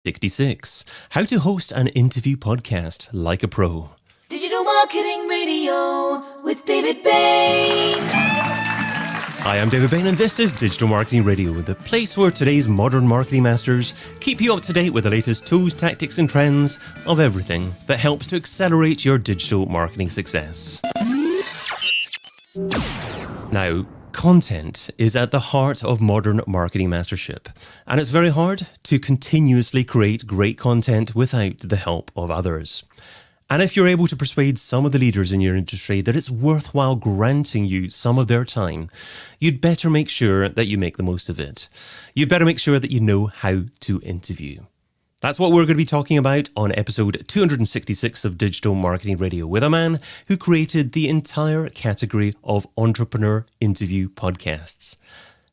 66. How to host an interview podcast like a pro. Digital Marketing Radio with David Bain. Hi, I'm David Bain, and this is Digital Marketing Radio, the place where today's modern marketing masters keep you up to date with the latest tools, tactics, and trends of everything that helps to accelerate your digital marketing success. Now, content is at the heart of modern marketing mastership, and it's very hard to continuously create great content without the help of others. And if you're able to persuade some of the leaders in your industry that it's worthwhile granting you some of their time, you'd better make sure that you make the most of it. You'd better make sure that you know how to interview. That's what we're going to be talking about on episode 266 of Digital Marketing Radio with a man who created the entire category of entrepreneur interview podcasts.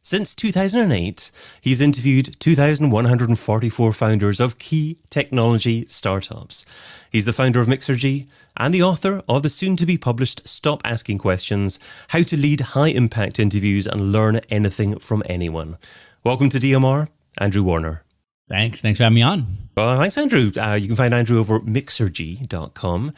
Since 2008, he's interviewed 2,144 founders of key technology startups. He's the founder of Mixergy and the author of the soon-to-be-published Stop Asking Questions, How to Lead High-Impact Interviews and Learn Anything from Anyone. Welcome to DMR, Andrew Warner. Thanks for having me on. Well, thanks, Andrew. You can find Andrew over at Mixergy.com.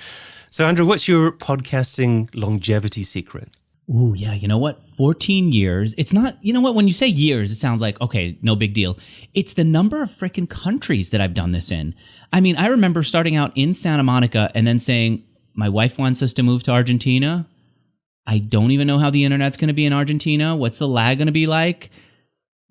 So, Andrew, what's your podcasting longevity secret? Ooh, yeah, you know what? 14 years. It's not, you know what? When you say years, it sounds like, okay, no big deal. It's the number of freaking countries that I've done this in. I mean, I remember starting out in Santa Monica and then saying, my wife wants us to move to Argentina. I don't even know how the internet's going to be in Argentina. What's the lag going to be like?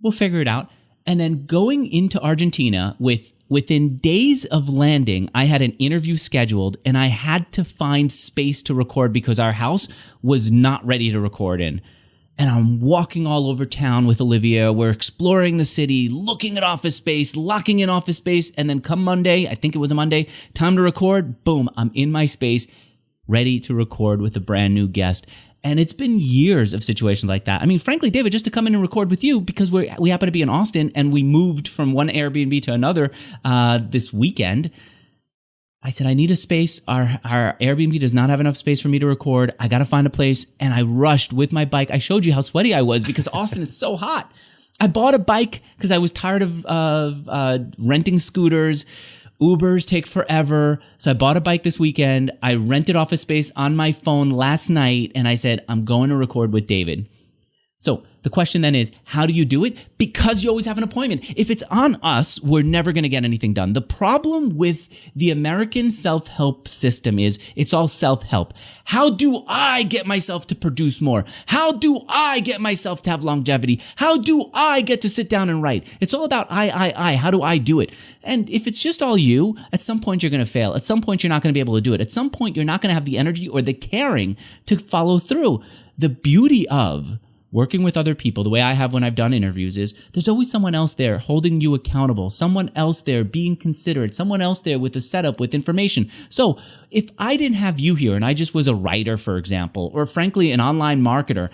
We'll figure it out. And then going into Argentina within days of landing, I had an interview scheduled and I had to find space to record because our house was not ready to record in. And I'm walking all over town with Olivia. We're exploring the city, looking at office space, locking in office space. And then come Monday, I think it was a Monday, time to record. Boom, I'm in my space, ready to record with a brand new guest. And it's been years of situations like that. I mean, frankly, David, just to come in and record with you because we happen to be in Austin and we moved from one Airbnb to another this weekend. I said, I need a space. Our Airbnb does not have enough space for me to record. I got to find a place. And I rushed with my bike. I showed you how sweaty I was because Austin is so hot. I bought a bike because I was tired of renting scooters. Ubers take forever. So I bought a bike this weekend. I rented office space on my phone last night. And I said, I'm going to record with David. So the question then is, how do you do it? Because you always have an appointment. If it's on us, we're never going to get anything done. The problem with the American self-help system is it's all self-help. How do I get myself to produce more? How do I get myself to have longevity? How do I get to sit down and write? It's all about I. How do I do it? And if it's just all you, at some point you're going to fail. At some point you're not going to be able to do it. At some point you're not going to have the energy or the caring to follow through. The beauty of working with other people, the way I have when I've done interviews, is there's always someone else there holding you accountable, someone else there being considerate, someone else there with a setup, with information. So if I didn't have you here and I just was a writer, for example, or frankly, an online marketer,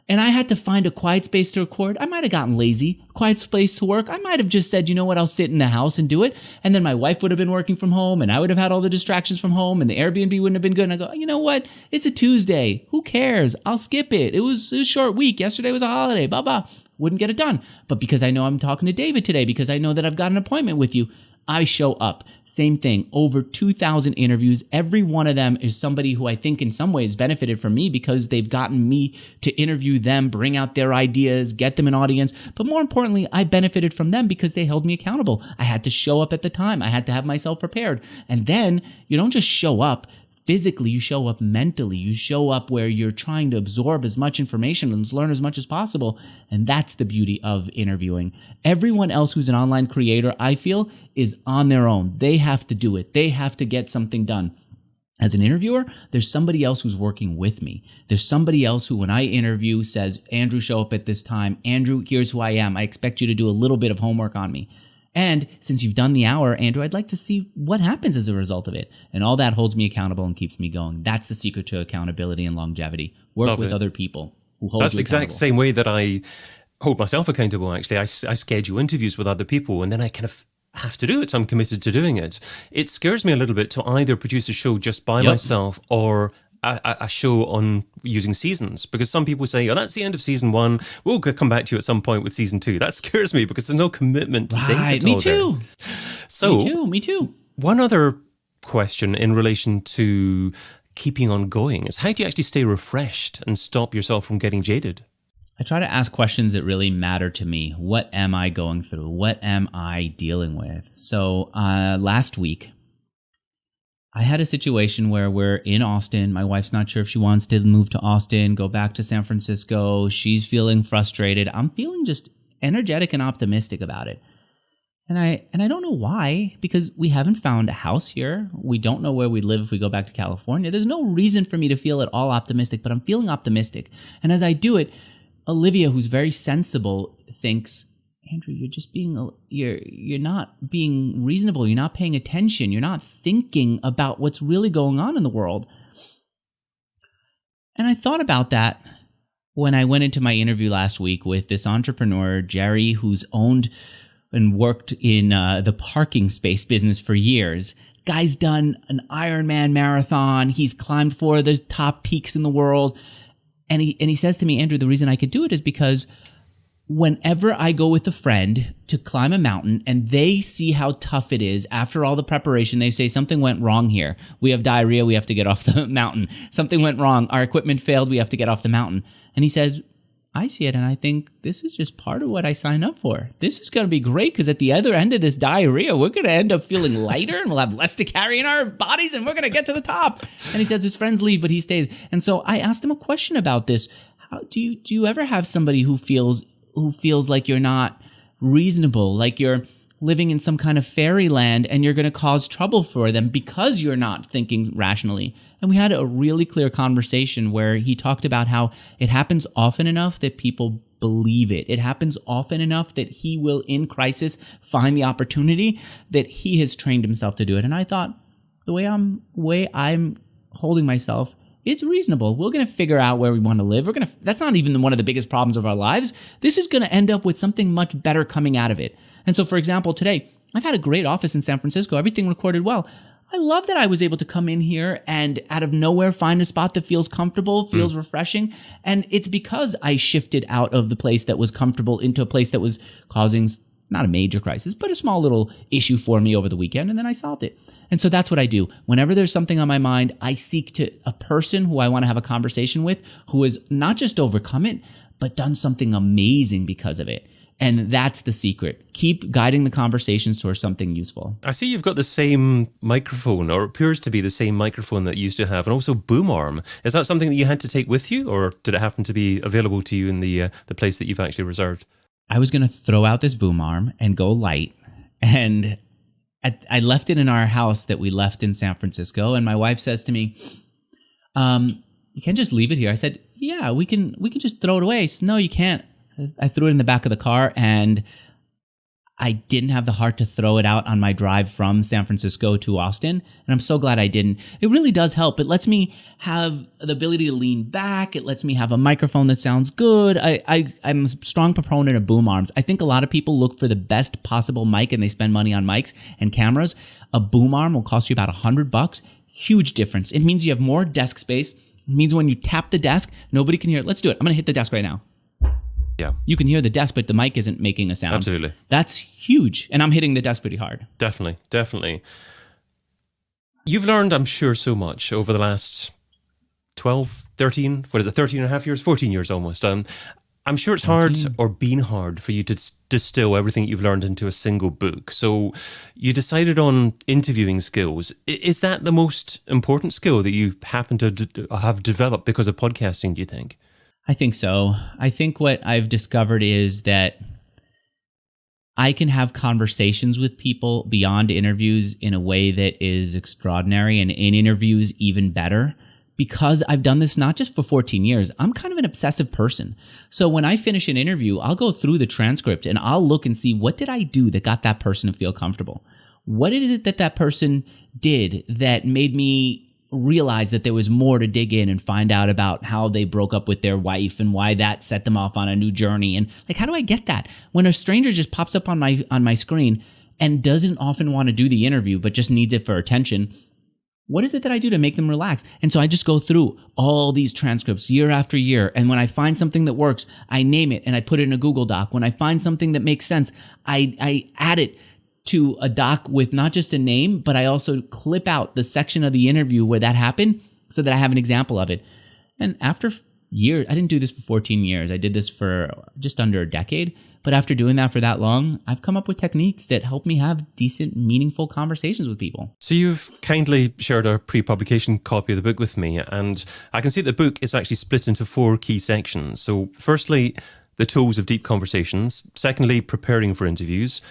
and I had to find a quiet space to record, I might have gotten lazy. Quiet space to work, I might have just said, you know what, I'll sit in the house and do it. And then my wife would have been working from home and I would have had all the distractions from home and the Airbnb wouldn't have been good. And I go, you know what, it's a Tuesday. Who cares? I'll skip it. It was a short week. Yesterday was a holiday. Blah. Wouldn't get it done. But because I know I'm talking to David today, because I know that I've got an appointment with you, I show up. Same thing. Over 2,000 interviews. Every one of them is somebody who I think in some ways benefited from me because they've gotten me to interview them, bring out their ideas, get them an audience. But more importantly, I benefited from them because they held me accountable. I had to show up at the time. I had to have myself prepared. And then you don't just show up physically, you show up mentally. You show up where you're trying to absorb as much information and learn as much as possible. And that's the beauty of interviewing. Everyone else who's an online creator, I feel, is on their own. They have to do it. They have to get something done. As an interviewer, there's somebody else who's working with me. There's somebody else who, when I interview, says, Andrew, show up at this time. Andrew, here's who I am. I expect you to do a little bit of homework on me. And since you've done the hour, Andrew, I'd like to see what happens as a result of it. And all that holds me accountable and keeps me going. That's the secret to accountability and longevity. Work with other people who hold you accountable. That's the exact same way that I hold myself accountable, actually. I schedule interviews with other people and then I kind of have to do it. I'm committed to doing it. It scares me a little bit to either produce a show just by myself or a show on using seasons, because some people say, oh, that's the end of season 1. We'll come back to you at some point with season 2. That scares me because there's no commitment to date at all. Me too. So, Me too. one other question in relation to keeping on going is how do you actually stay refreshed and stop yourself from getting jaded? I try to ask questions that really matter to me. What am I going through? What am I dealing with? So last week, I had a situation where we're in Austin. My wife's not sure if she wants to move to Austin, go back to San Francisco. She's feeling frustrated. I'm feeling just energetic and optimistic about it. And I don't know why, because we haven't found a house here. We don't know where we live if we go back to California. There's no reason for me to feel at all optimistic, but I'm feeling optimistic. And as I do it, Olivia, who's very sensible, thinks, Andrew, you're just being, you're not being reasonable. You're not paying attention. You're not thinking about what's really going on in the world. And I thought about that when I went into my interview last week with this entrepreneur, Jerry, who's owned and worked in the parking space business for years. Guy's done an Ironman marathon. He's climbed 4 of the top peaks in the world. And he says to me, Andrew, the reason I could do it is because whenever I go with a friend to climb a mountain and they see how tough it is, after all the preparation, they say something went wrong here. We have diarrhea. We have to get off the mountain. Something went wrong. Our equipment failed. We have to get off the mountain. And he says, I see it and I think this is just part of what I signed up for. This is going to be great because at the other end of this diarrhea, we're going to end up feeling lighter and we'll have less to carry in our bodies and we're going to get to the top. And he says his friends leave, but he stays. And so I asked him a question about this. How do you ever have somebody who feels like you're not reasonable, like you're living in some kind of fairyland and you're going to cause trouble for them because you're not thinking rationally? And we had a really clear conversation where he talked about how it happens often enough that people believe it. It happens often enough that he will, in crisis, find the opportunity that he has trained himself to do it. And I thought, the way I'm holding myself, it's reasonable. We're going to figure out where we want to live. That's not even one of the biggest problems of our lives. This is going to end up with something much better coming out of it. And so, for example, today, I've had a great office in San Francisco. Everything recorded well. I love that I was able to come in here and out of nowhere find a spot that feels comfortable, feels refreshing. And it's because I shifted out of the place that was comfortable into a place that was causing not a major crisis, but a small little issue for me over the weekend, and then I solved it. And so that's what I do. Whenever there's something on my mind, I seek to a person who I want to have a conversation with who has not just overcome it, but done something amazing because of it. And that's the secret. Keep guiding the conversations towards something useful. I see you've got the same microphone, or it appears to be the same microphone that you used to have, and also boom arm. Is that something that you had to take with you, or did it happen to be available to you in the place that you've actually reserved? I was going to throw out this boom arm and go light. And I left it in our house that we left in San Francisco. And my wife says to me, you can't just leave it here. I said, yeah, we can just throw it away. She said, no, you can't. I threw it in the back of the car and I didn't have the heart to throw it out on my drive from San Francisco to Austin. And I'm so glad I didn't. It really does help. It lets me have the ability to lean back. It lets me have a microphone that sounds good. I'm a strong proponent of boom arms. I think a lot of people look for the best possible mic and they spend money on mics and cameras. A boom arm will cost you about $100. Huge difference. It means you have more desk space. It means when you tap the desk, nobody can hear it. Let's do it. I'm going to hit the desk right now. Yeah. You can hear the desk, but the mic isn't making a sound. Absolutely. That's huge. And I'm hitting the desk pretty hard. Definitely, definitely. You've learned, I'm sure, so much over the last 12, 13, 13 and a half years? 14 years almost. I'm sure it's hard or been hard for you to distill everything you've learned into a single book. So you decided on interviewing skills. Is that the most important skill that you happen to have developed because of podcasting, do you think? I think so. I think what I've discovered is that I can have conversations with people beyond interviews in a way that is extraordinary, and in interviews even better, because I've done this not just for 14 years. I'm kind of an obsessive person. So when I finish an interview, I'll go through the transcript and I'll look and see, what did I do that got that person to feel comfortable? What is it that person did that made me realize that there was more to dig in and find out about how they broke up with their wife and why that set them off on a new journey? And like, how do I get that when a stranger just pops up on my screen and doesn't often want to do the interview but just needs it for attention? What is it that I do to make them relax? And so I just go through all these transcripts year after year, and when I find something that works, I name it and I put it in a Google Doc. When I find something that makes sense, I add it to a doc with not just a name, but I also clip out the section of the interview where that happened so that I have an example of it. And after years, I didn't do this for 14 years. I did this for just under a decade. But after doing that for that long, I've come up with techniques that help me have decent, meaningful conversations with people. So you've kindly shared a pre-publication copy of the book with me, and I can see the book is actually split into 4 key sections. So firstly, the tools of deep conversations. Secondly, preparing for interviews.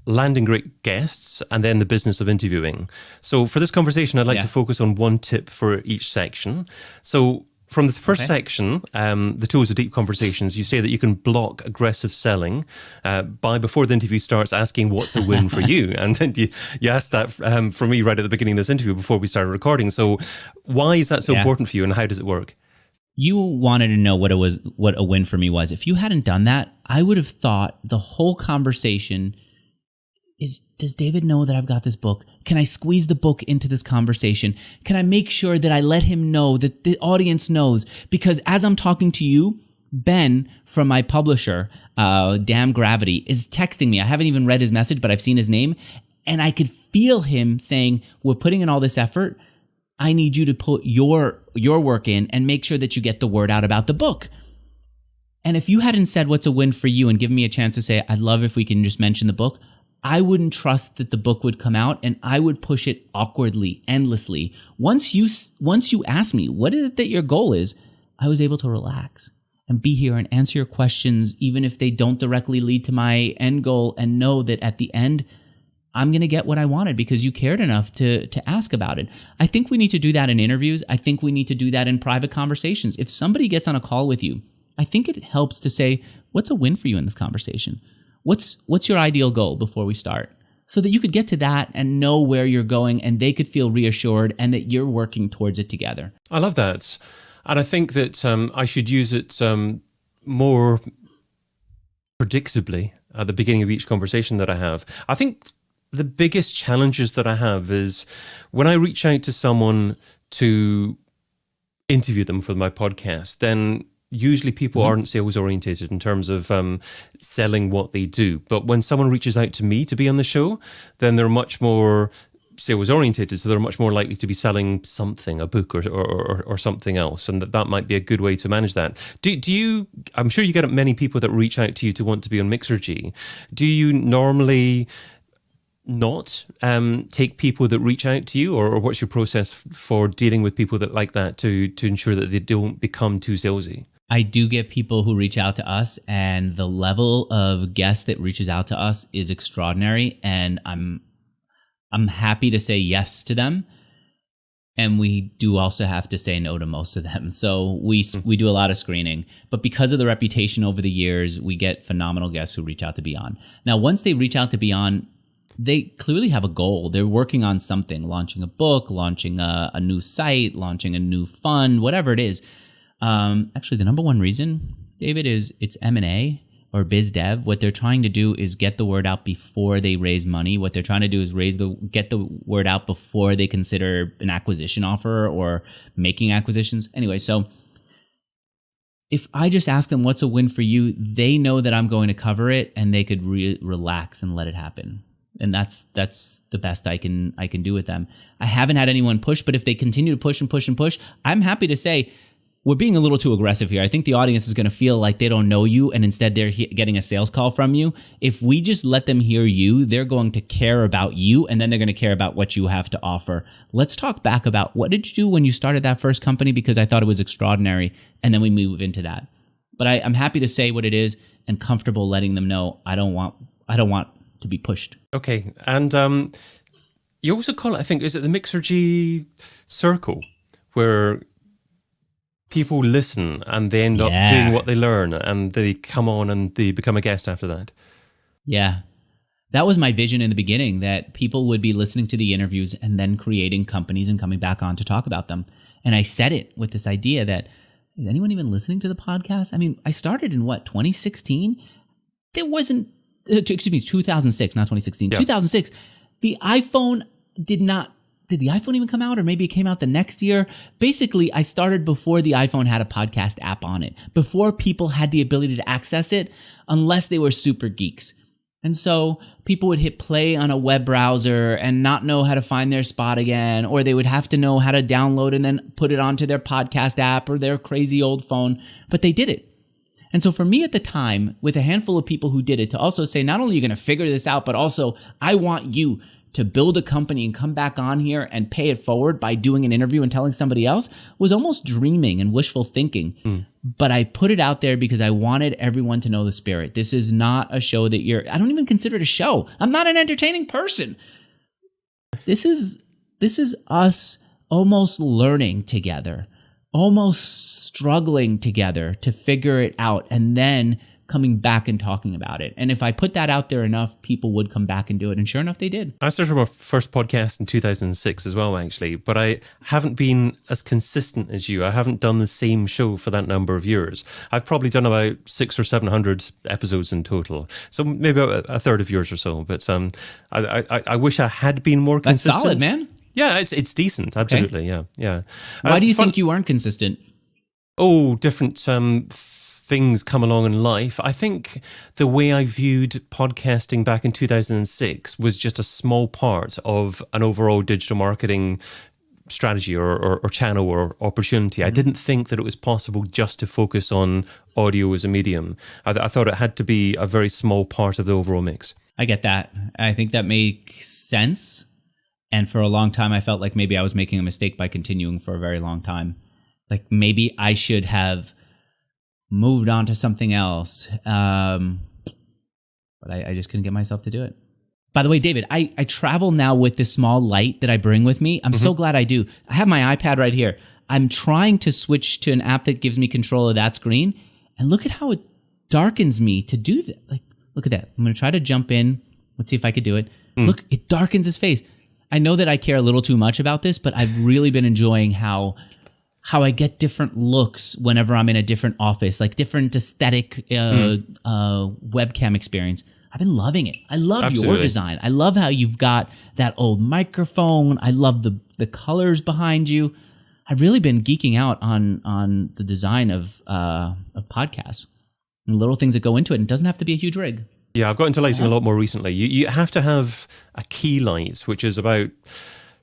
Landing great guests, and then the business of interviewing. So for this conversation, I'd like to focus on one tip for each section. So from the first section, the tools of deep conversations, you say that you can block aggressive selling by, before the interview starts, asking what's a win for you. And then you asked that for me right at the beginning of this interview before we started recording. So why is that so important for you, and how does it work? You wanted to know what a win for me was. If you hadn't done that, I would have thought the whole conversation does David know that I've got this book? Can I squeeze the book into this conversation? Can I make sure that I let him know, that the audience knows? Because as I'm talking to you, Ben from my publisher, Damn Gravity, is texting me. I haven't even read his message, but I've seen his name. And I could feel him saying, we're putting in all this effort. I need you to put your work in and make sure that you get the word out about the book. And if you hadn't said what's a win for you and given me a chance to say, I'd love if we can just mention the book, I wouldn't trust that the book would come out, and I would push it awkwardly, endlessly. Once you asked me, what is it that your goal is? I was able to relax and be here and answer your questions, even if they don't directly lead to my end goal, and know that at the end, I'm going to get what I wanted because you cared enough to ask about it. I think we need to do that in interviews. I think we need to do that in private conversations. If somebody gets on a call with you, I think it helps to say, what's a win for you in this conversation? What's your ideal goal before we start? So that you could get to that and know where you're going, and they could feel reassured and that you're working towards it together. I love that. And I think that I should use it more predictably at the beginning of each conversation that I have. I think the biggest challenges that I have is when I reach out to someone to interview them for my podcast, then usually people aren't sales orientated in terms of selling what they do. But when someone reaches out to me to be on the show, then they're much more sales orientated. So they're much more likely to be selling something, a book or something else. And that might be a good way to manage that. Do you, I'm sure you get many people that reach out to you to want to be on Mixergy. Do you normally not take people that reach out to you, or what's your process for dealing with people that like that to ensure that they don't become too salesy? I do get people who reach out to us, and the level of guest that reaches out to us is extraordinary, and I'm happy to say yes to them. And we do also have to say no to most of them. So we do a lot of screening, but because of the reputation over the years, we get phenomenal guests who reach out to be on. Now, once they reach out to be on, they clearly have a goal. They're working on something, launching a book, launching a new site, launching a new fund, whatever it is. Actually, the number one reason, David, is it's M&A or biz dev. What they're trying to do is get the word out before they raise money. What they're trying to do is get the word out before they consider an acquisition offer or making acquisitions. Anyway, so if I just ask them what's a win for you, they know that I'm going to cover it, and they could relax and let it happen. And that's the best I can do with them. I haven't had anyone push, but if they continue to push and push and push, I'm happy to say we're being a little too aggressive here. I think the audience is going to feel like they don't know you, and instead they're getting a sales call from you. If we just let them hear you, they're going to care about you, and then they're going to care about what you have to offer. Let's talk back about what did you do when you started that first company, because I thought it was extraordinary, and then we move into that. But I'm happy to say what it is and comfortable letting them know I don't want to be pushed. Okay. And you also call it, I think, is it the Mixergy Circle, where people listen and they end up doing what they learn, and they come on and they become a guest after that? Yeah. That was my vision in the beginning, that people would be listening to the interviews and then creating companies and coming back on to talk about them. And I said it with this idea that, is anyone even listening to the podcast? I mean, I started in 2016? There wasn't, 2006, not 2016. Yeah. 2006, the iPhone did the iPhone even come out? Or maybe it came out the next year. Basically, I started before the iPhone had a podcast app on it, before people had the ability to access it, unless they were super geeks. And so people would hit play on a web browser and not know how to find their spot again, or they would have to know how to download and then put it onto their podcast app or their crazy old phone, but they did it. And so for me at the time, with a handful of people who did it, to also say, not only are you going to figure this out, but also I want you to build a company and come back on here and pay it forward by doing an interview and telling somebody else, was almost dreaming and wishful thinking. But I put it out there because I wanted everyone to know the spirit. This is not a show that I don't even consider it a show. I'm not an entertaining person. This is us almost learning together, almost struggling together to figure it out, and then coming back and talking about it. And if I put that out there enough, people would come back and do it. And sure enough, they did. I started my first podcast in 2006 as well, actually, but I haven't been as consistent as you. I haven't done the same show for that number of years. I've probably done about 600 or 700 episodes in total. So maybe about a third of yours or so. But I wish I had been more consistent. That's solid, man. Yeah, it's decent. Absolutely. Okay. Yeah. Why do you think you weren't consistent? Different things come along in life. I think the way I viewed podcasting back in 2006 was just a small part of an overall digital marketing strategy or channel or opportunity. I didn't think that it was possible just to focus on audio as a medium. I thought it had to be a very small part of the overall mix. I get that. I think that makes sense. And for a long time, I felt like maybe I was making a mistake by continuing for a very long time. Like maybe I should have moved on to something else. But I just couldn't get myself to do it. By the way, David, I travel now with this small light that I bring with me. I'm so glad I do. I have my iPad right here. I'm trying to switch to an app that gives me control of that screen. And look at how it darkens me to do that. Like, look at that. I'm going to try to jump in. Let's see if I could do it. Look, it darkens his face. I know that I care a little too much about this, but I've really been enjoying how I get different looks whenever I'm in a different office, like different aesthetic webcam experience. I've been loving it. I love your design. I love how you've got that old microphone. I love the colors behind you. I've really been geeking out on the design of podcasts and little things that go into it. And it doesn't have to be a huge rig. Yeah, I've got into lighting a lot more recently. You have to have a key light, which is about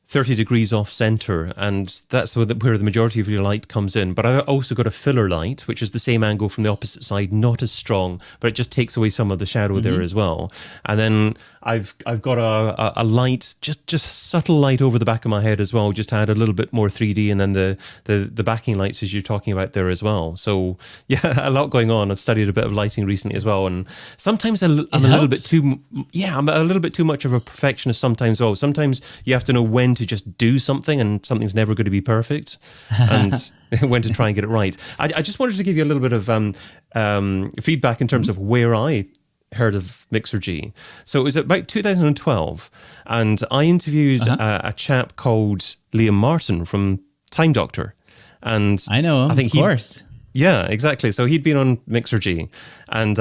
30 degrees off center, and that's where the majority of your light comes in. But I've also got a filler light, which is the same angle from the opposite side, not as strong, but it just takes away some of the shadow there as well. And then I've got a light, just subtle light over the back of my head as well, just to add a little bit more 3D, and then the backing lights as you're talking about there as well. So yeah, a lot going on. I've studied a bit of lighting recently as well, and sometimes I'm a little bit too much of a perfectionist sometimes. Oh, sometimes you have to know when to just do something, and something's never going to be perfect, and when to try and get it right. I just wanted to give you a little bit of feedback in terms of where I heard of Mixergy. So it was about 2012, and I interviewed a chap called Liam Martin from Time Doctor, and I know him, of course. Yeah, exactly. So he'd been on Mixergy, and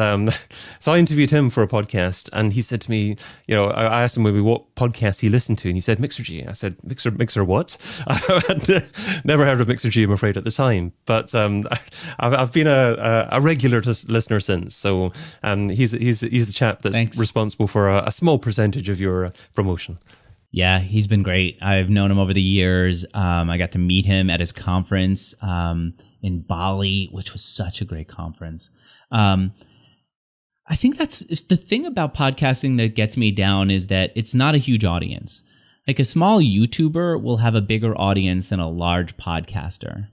so I interviewed him for a podcast, and he said to me, I asked him maybe what podcast he listened to, and he said Mixergy. I said, Mixer what? I had never heard of Mixergy, I'm afraid, at the time, but I've been a regular listener since. So he's the chap that's responsible for a small percentage of your promotion. Yeah, he's been great. I've known him over the years. I got to meet him at his conference in Bali, which was such a great conference. I think that's the thing about podcasting that gets me down, is that it's not a huge audience. Like a small YouTuber will have a bigger audience than a large podcaster.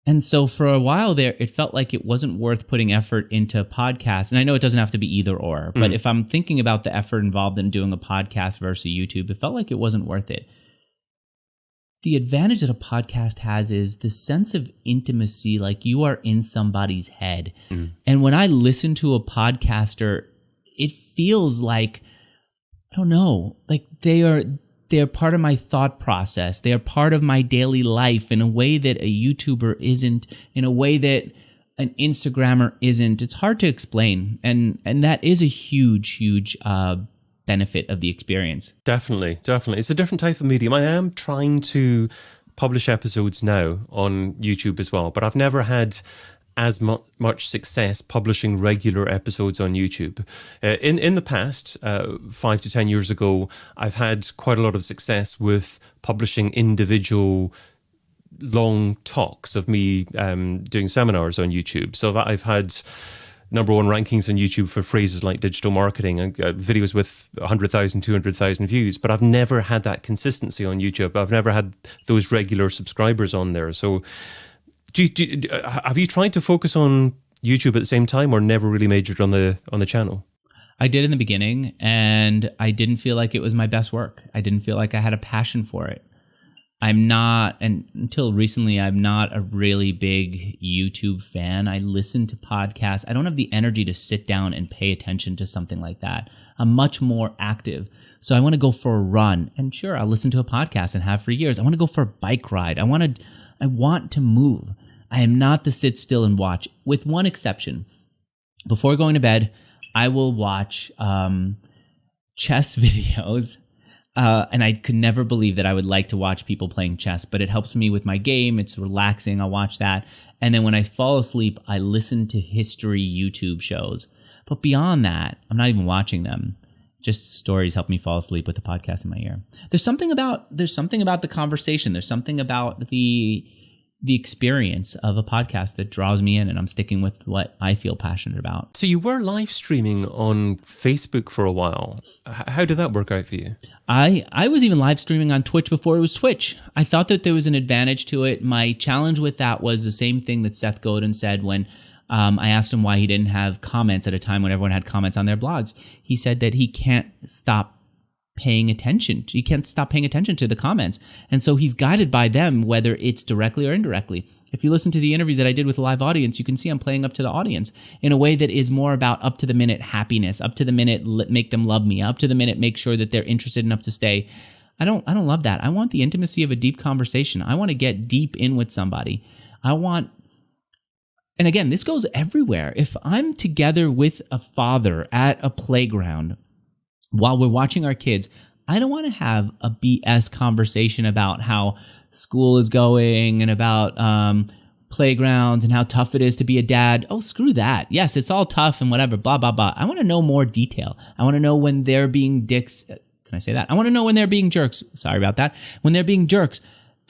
And so for a while there, it felt like it wasn't worth putting effort into podcasts. And I know it doesn't have to be either or, but if I'm thinking about the effort involved in doing a podcast versus YouTube, it felt like it wasn't worth it. The advantage that a podcast has is the sense of intimacy, like you are in somebody's head. And when I listen to a podcaster, it feels like, I don't know, like they're part of my thought process. They are part of my daily life in a way that a YouTuber isn't, in a way that an Instagrammer isn't. It's hard to explain. And that is a huge benefit of the experience. Definitely. It's a different type of medium. I am trying to publish episodes now on YouTube as well, but I've never had as much success publishing regular episodes on YouTube. In the past, 5 to 10 years ago, I've had quite a lot of success with publishing individual long talks of me doing seminars on YouTube. So I've had #1 rankings on YouTube for phrases like digital marketing and videos with 100,000, 200,000 views. But I've never had that consistency on YouTube. I've never had those regular subscribers on there. So have you tried to focus on YouTube at the same time, or never really majored on the channel? I did in the beginning, and I didn't feel like it was my best work. I didn't feel like I had a passion for it. I'm not, and until recently, I'm not a really big YouTube fan. I listen to podcasts. I don't have the energy to sit down and pay attention to something like that. I'm much more active. So I want to go for a run. And sure, I'll listen to a podcast and have for years. I want to go for a bike ride. I want to move. I am not the sit still and watch, with one exception. Before going to bed, I will watch chess videos. And I could never believe that I would like to watch people playing chess, but it helps me with my game. It's relaxing. I'll watch that. And then when I fall asleep, I listen to history YouTube shows. But beyond that, I'm not even watching them. Just stories help me fall asleep with the podcast in my ear. There's something about the conversation. There's something about the experience of a podcast that draws me in, and I'm sticking with what I feel passionate about. So you were live streaming on Facebook for a while. How did that work out for you? I was even live streaming on Twitch before it was Twitch. I thought that there was an advantage to it. My challenge with that was the same thing that Seth Godin said when I asked him why he didn't have comments at a time when everyone had comments on their blogs. He said that he can't stop paying attention. He can't stop paying attention to the comments. And so he's guided by them, whether it's directly or indirectly. If you listen to the interviews that I did with a live audience, you can see I'm playing up to the audience in a way that is more about up to the minute happiness, up to the minute make them love me, up to the minute make sure that they're interested enough to stay. I don't love that. I want the intimacy of a deep conversation. I want to get deep in with somebody. And again, this goes everywhere. If I'm together with a father at a playground while we're watching our kids, I don't want to have a BS conversation about how school is going and about playgrounds and how tough it is to be a dad. Oh, screw that. Yes, it's all tough and whatever, blah, blah, blah. I want to know more detail. I want to know when they're being dicks. Can I say that? I want to know when they're being jerks. Sorry about that. When they're being jerks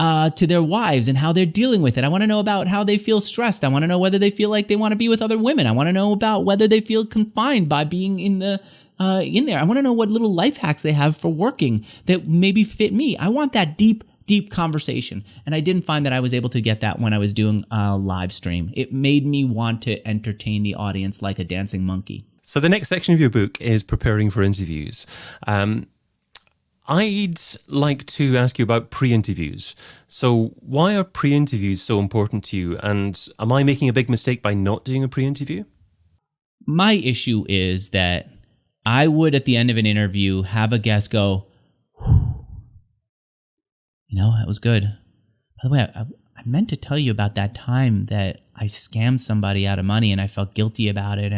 to their wives and how they're dealing with it. I want to know about how they feel stressed. I want to know whether they feel like they want to be with other women. I want to know about whether they feel confined by being in there. I want to know what little life hacks they have for working that maybe fit me. I want that deep conversation. And I didn't find that I was able to get that when I was doing a live stream. It made me want to entertain the audience like a dancing monkey. So the next section of your book is preparing for interviews. I'd like to ask you about pre-interviews. So why are pre-interviews so important to you? And am I making a big mistake by not doing a pre-interview? My issue is that I would, at the end of an interview, have a guest go, that was good. By the way, I meant to tell you about that time that I scammed somebody out of money and I felt guilty about it,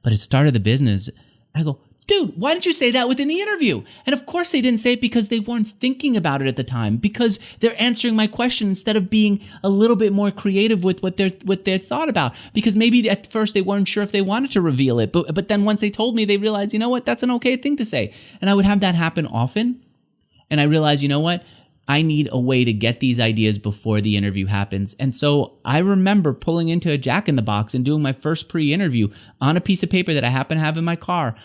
but it started the business. I go, dude, why didn't you say that within the interview? And of course they didn't say it because they weren't thinking about it at the time, because they're answering my question instead of being a little bit more creative with what they thought about. Because maybe at first they weren't sure if they wanted to reveal it, but then once they told me, they realized, you know what, that's an okay thing to say. And I would have that happen often. And I realized, you know what, I need a way to get these ideas before the interview happens. And so I remember pulling into a Jack in the Box and doing my first pre-interview on a piece of paper that I happen to have in my car,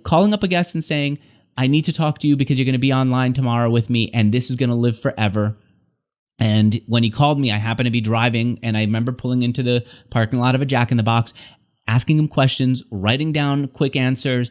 calling up a guest and saying, I need to talk to you because you're going to be online tomorrow with me and this is going to live forever. And when he called me, I happened to be driving, and I remember pulling into the parking lot of a Jack in the Box, asking him questions, writing down quick answers,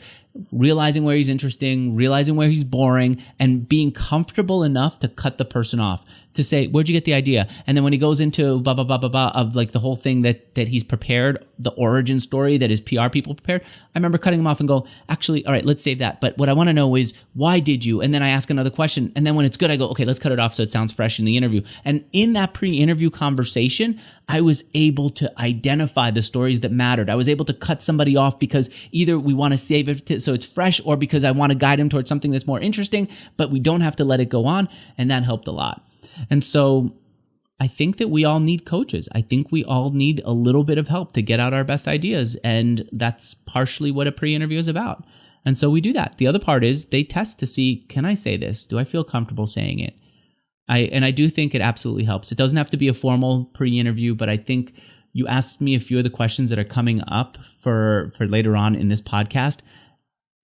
realizing where he's interesting, realizing where he's boring, and being comfortable enough to cut the person off, to say, where'd you get the idea? And then when he goes into blah, blah, blah, blah, blah, of like the whole thing that he's prepared, the origin story that his PR people prepared, I remember cutting him off and go, actually, all right, let's save that. But what I want to know is, why did you? And then I ask another question. And then when it's good, I go, okay, let's cut it off so it sounds fresh in the interview. And in that pre-interview conversation, I was able to identify the stories that mattered. I was able to cut somebody off because either we want to save it so it's fresh, or because I want to guide him towards something that's more interesting, but we don't have to let it go on. And that helped a lot. And so I think that we all need coaches. I think we all need a little bit of help to get out our best ideas. And that's partially what a pre-interview is about. And so we do that. The other part is they test to see, can I say this? Do I feel comfortable saying it? I do think it absolutely helps. It doesn't have to be a formal pre-interview, but I think you asked me a few of the questions that are coming up for later on in this podcast.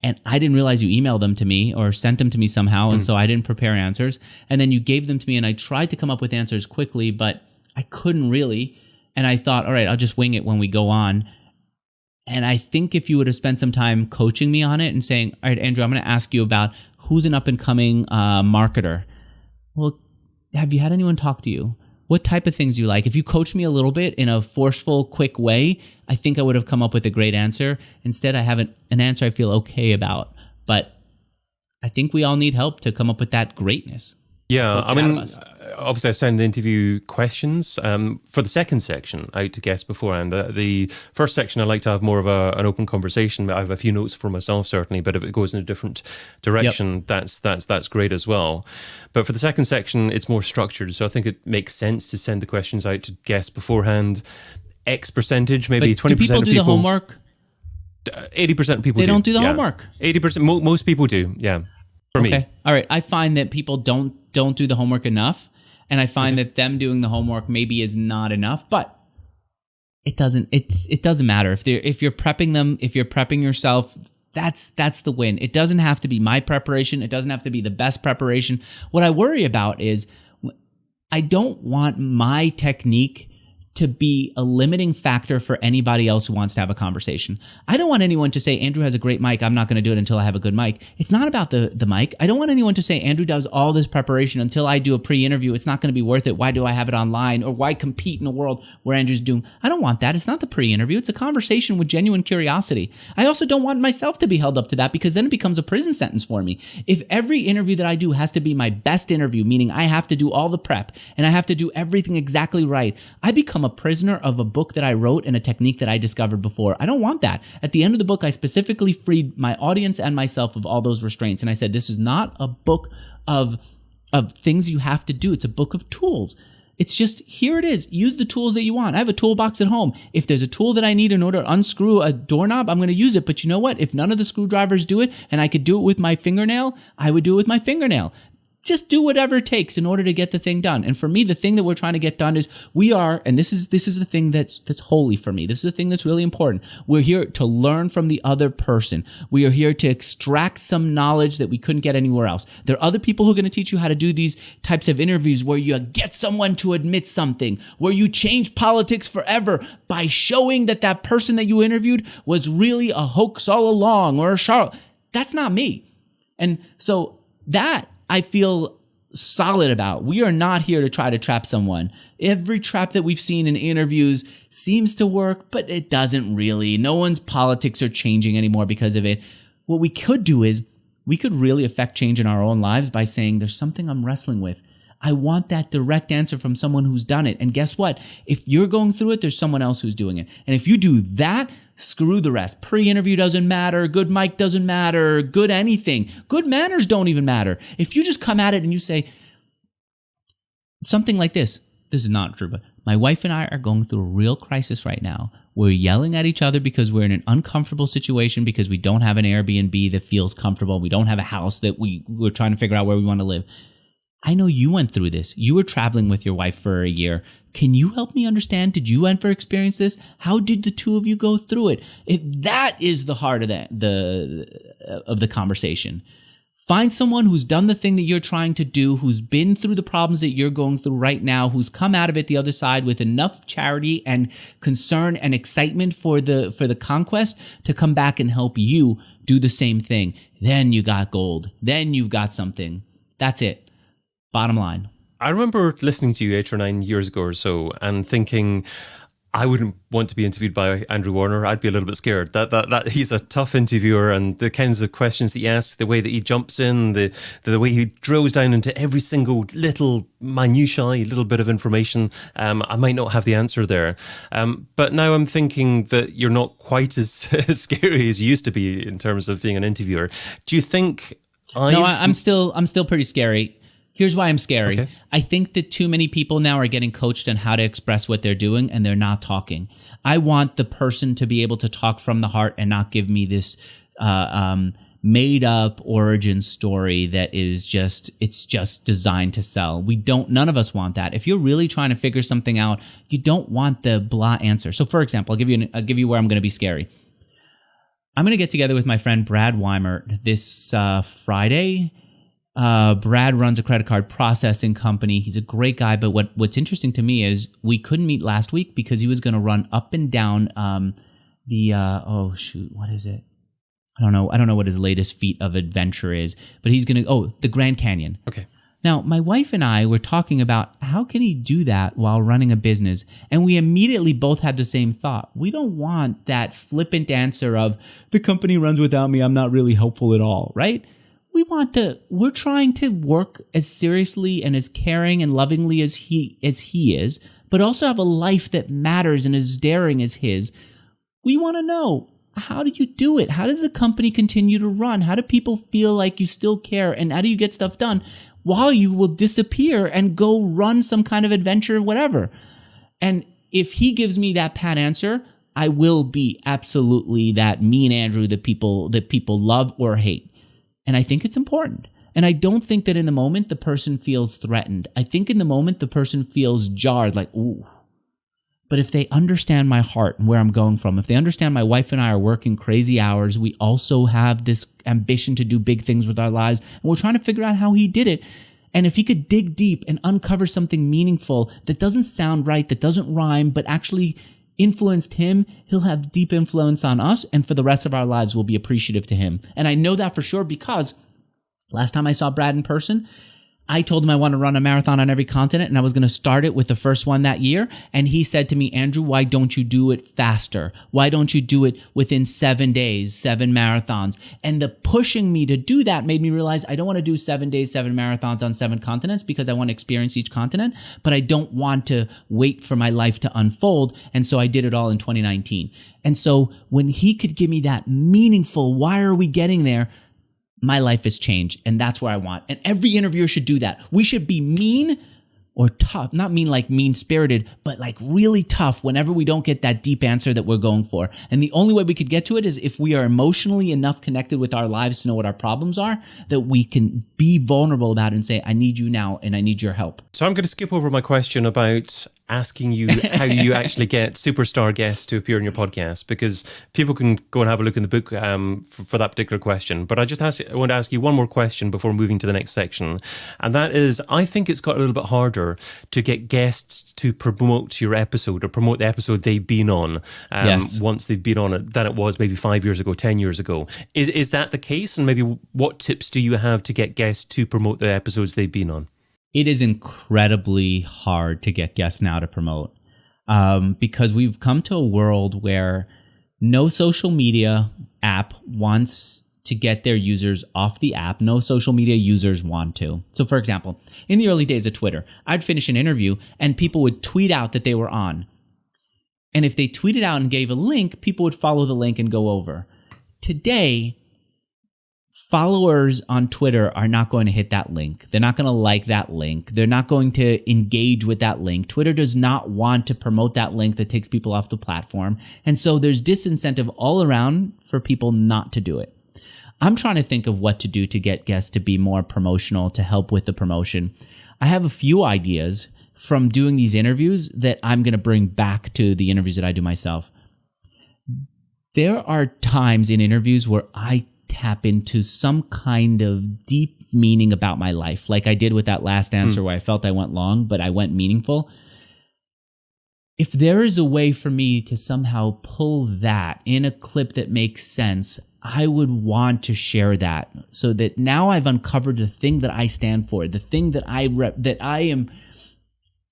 And I didn't realize you emailed them to me or sent them to me somehow. And so I didn't prepare answers. And then you gave them to me and I tried to come up with answers quickly, but I couldn't really. And I thought, all right, I'll just wing it when we go on. And I think if you would have spent some time coaching me on it and saying, all right, Andrew, I'm going to ask you about who's an up and coming marketer. Well, have you had anyone talk to you? What type of things do you like? If you coach me a little bit in a forceful, quick way, I think I would have come up with a great answer. Instead, I have an answer I feel okay about. But I think we all need help to come up with that greatness. Yeah, I mean, obviously I send the interview questions for the second section out to guests beforehand. The first section, I like to have more of an open conversation. I have a few notes for myself, certainly, but if it goes in a different direction, that's great as well. But for the second section, it's more structured. So I think it makes sense to send the questions out to guests beforehand. X percentage, maybe 20% do people do the homework? 80% of people they don't do the homework. 80%, most people do, yeah. For me. All right. I find that people don't do the homework enough, and I find that them doing the homework maybe is not enough. But it doesn't matter if you're prepping them, if you're prepping yourself. That's the win. It doesn't have to be my preparation. It doesn't have to be the best preparation. What I worry about is I don't want my technique to be a limiting factor for anybody else who wants to have a conversation. I don't want anyone to say, Andrew has a great mic, I'm not going to do it until I have a good mic. It's not about the mic. I don't want anyone to say, Andrew does all this preparation until I do a pre-interview. It's not going to be worth it. Why do I have it online? Or why compete in a world where Andrew's doing? I don't want that. It's not the pre-interview. It's a conversation with genuine curiosity. I also don't want myself to be held up to that, because then it becomes a prison sentence for me. If every interview that I do has to be my best interview, meaning I have to do all the prep and I have to do everything exactly right, I become a prisoner of a book that I wrote and a technique that I discovered before. I don't want that. At the end of the book, I specifically freed my audience and myself of all those restraints. And I said, this is not a book of things you have to do. It's a book of tools. It's just, here it is. Use the tools that you want. I have a toolbox at home. If there's a tool that I need in order to unscrew a doorknob, I'm going to use it. But you know what? If none of the screwdrivers do it and I could do it with my fingernail, I would do it with my fingernail. Just do whatever it takes in order to get the thing done. And for me, the thing that we're trying to get done is and this is the thing that's holy for me. This is the thing that's really important. We're here to learn from the other person. We are here to extract some knowledge that we couldn't get anywhere else. There are other people who are going to teach you how to do these types of interviews where you get someone to admit something, where you change politics forever by showing that person that you interviewed was really a hoax all along or a charlatan. That's not me. And so that I feel solid about. We are not here to try to trap someone. Every trap that we've seen in interviews seems to work, but it doesn't really. No one's politics are changing anymore because of it. What we could do is we could really affect change in our own lives by saying, there's something I'm wrestling with. I want that direct answer from someone who's done it. And guess what? If you're going through it, there's someone else who's doing it. And if you do that, screw the rest. Pre-interview doesn't matter. Good mic doesn't matter. Good anything. Good manners don't even matter. If you just come at it and you say something like this is not true, but my wife and I are going through a real crisis right now. We're yelling at each other because we're in an uncomfortable situation because we don't have an Airbnb that feels comfortable. We don't have a house that we're trying to figure out where we want to live. I know you went through this. You were traveling with your wife for a year. Can you help me understand? Did you ever experience this? How did the two of you go through it? That is the heart of the conversation. Find someone who's done the thing that you're trying to do, who's been through the problems that you're going through right now, who's come out of it the other side with enough charity and concern and excitement for the conquest to come back and help you do the same thing. Then you got gold. Then you've got something. That's it. Bottom line. I remember listening to you 8 or 9 years ago or so and thinking I wouldn't want to be interviewed by Andrew Warner. I'd be a little bit scared. That he's a tough interviewer, and the kinds of questions that he asks, the way that he jumps in, the way he drills down into every single little minutiae, little bit of information. I might not have the answer there. But now I'm thinking that you're not quite as scary as you used to be in terms of being an interviewer. Do you think No, I'm still pretty scary. Here's why I'm scary. Okay. I think that too many people now are getting coached on how to express what they're doing, and they're not talking. I want the person to be able to talk from the heart and not give me this made up origin story that is it's just designed to sell. None of us want that. If you're really trying to figure something out, you don't want the blah answer. So for example, I'll give you where I'm going to be scary. I'm going to get together with my friend Brad Weimer this Friday. Brad runs a credit card processing company. He's a great guy, but what's interesting to me is we couldn't meet last week because he was going to run up and down what is it? I don't know what his latest feat of adventure is, but he's going to the Grand Canyon. Okay. Now, my wife and I were talking about how can he do that while running a business, and we immediately both had the same thought. We don't want that flippant answer of the company runs without me, I'm not really helpful at all, right? We're trying to work as seriously and as caring and lovingly as he is, but also have a life that matters and as daring as his. We want to know, how did you do it? How does the company continue to run? How do people feel like you still care? And how do you get stuff done while you will disappear and go run some kind of adventure, whatever? And if he gives me that pat answer, I will be absolutely that mean Andrew that people love or hate. And I think it's important. And I don't think that in the moment the person feels threatened. I think in the moment the person feels jarred, like, ooh. But if they understand my heart and where I'm going from, if they understand my wife and I are working crazy hours, we also have this ambition to do big things with our lives, and we're trying to figure out how he did it. And if he could dig deep and uncover something meaningful that doesn't sound right, that doesn't rhyme, but actually influenced him, he'll have deep influence on us, and for the rest of our lives, we'll be appreciative to him. And I know that for sure because last time I saw Brad in person, I told him I want to run a marathon on every continent, and I was going to start it with the first one that year. And he said to me, Andrew, why don't you do it faster? Why don't you do it within 7 days, 7 marathons? And the pushing me to do that made me realize I don't want to do 7 days, 7 marathons on 7 continents because I want to experience each continent, but I don't want to wait for my life to unfold. And so I did it all in 2019. And so when he could give me that meaningful, why are we getting there? My life has changed, and that's where I want. And every interviewer should do that. We should be mean or tough, not mean like mean-spirited, but like really tough whenever we don't get that deep answer that we're going for. And the only way we could get to it is if we are emotionally enough connected with our lives to know what our problems are, that we can be vulnerable about it and say, I need you now, and I need your help. So I'm going to skip over my question about asking you how you actually get superstar guests to appear in your podcast, because people can go and have a look in the book for that particular question. But I want to ask you one more question before moving to the next section. And that is, I think it's got a little bit harder to get guests to promote your episode or promote the episode they've been on Yes. once they've been on it than it was maybe 5 years ago, 10 years ago. Is that the case? And maybe what tips do you have to get guests to promote the episodes they've been on? It is incredibly hard to get guests now to promote because we've come to a world where no social media app wants to get their users off the app. No social media users want to. So for example, in the early days of Twitter, I'd finish an interview and people would tweet out that they were on. And if they tweeted out and gave a link, people would follow the link and go over. Today, followers on Twitter are not going to hit that link. They're not going to like that link. They're not going to engage with that link. Twitter does not want to promote that link that takes people off the platform. And so there's disincentive all around for people not to do it. I'm trying to think of what to do to get guests to be more promotional, to help with the promotion. I have a few ideas from doing these interviews that I'm going to bring back to the interviews that I do myself. There are times in interviews where I tap into some kind of deep meaning about my life, like I did with that last answer where I felt I went long, but I went meaningful. If there is a way for me to somehow pull that in a clip that makes sense, I would want to share that so that now I've uncovered the thing that I stand for, the thing that I am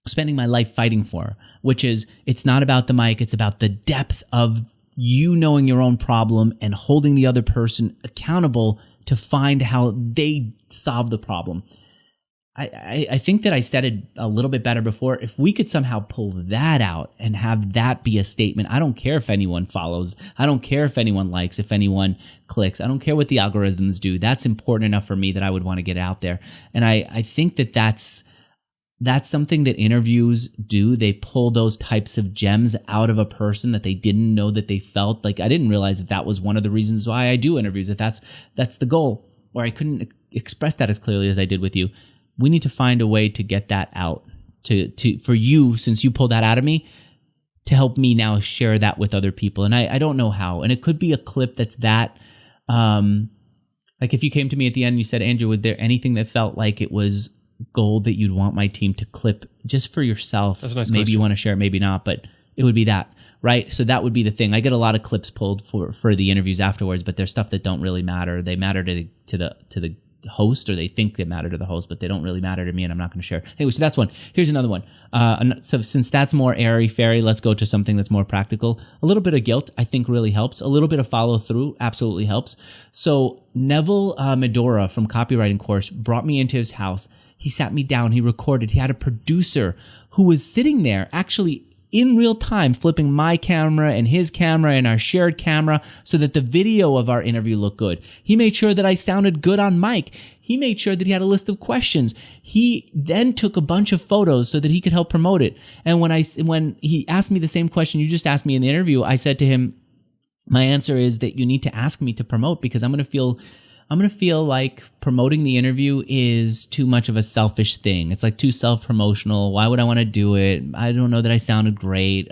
spending my life fighting for, which is it's not about the mic, it's about the depth of you knowing your own problem and holding the other person accountable to find how they solve the problem. I think that I said it a little bit better before. If we could somehow pull that out and have that be a statement, I don't care if anyone follows. I don't care if anyone likes, if anyone clicks. I don't care what the algorithms do. That's important enough for me that I would want to get out there. And I think that that's something that interviews do. They pull those types of gems out of a person that they didn't know that they felt. Like, I didn't realize that was one of the reasons why I do interviews, that's the goal, or I couldn't express that as clearly as I did with you. We need to find a way to get that out for you, since you pulled that out of me, to help me now share that with other people. And I don't know how. And it could be a clip that's that, like if you came to me at the end and you said, Andrew, was there anything that felt like it was gold that you'd want my team to clip just for yourself? That's a nice maybe question. You want to share it, maybe not, but it would be that, right? So that would be the thing. I get a lot of clips pulled for the interviews afterwards, but there's stuff that don't really matter. They matter to the host, or they think they matter to the host, but they don't really matter to me, and I'm not going to share. Anyway, so that's one. Here's another one. So since that's more airy-fairy, let's go to something that's more practical. A little bit of guilt, I think, really helps. A little bit of follow-through absolutely helps. So Neville Medora from Copywriting Course brought me into his house. He sat me down. He recorded. He had a producer who was sitting there actually in real time, flipping my camera and his camera and our shared camera so that the video of our interview looked good. He made sure that I sounded good on mic. He made sure that he had a list of questions. He then took a bunch of photos so that he could help promote it. And when he asked me the same question you just asked me in the interview, I said to him, my answer is that you need to ask me to promote, because I'm going to feel like promoting the interview is too much of a selfish thing. It's like too self-promotional. Why would I want to do it? I don't know that I sounded great.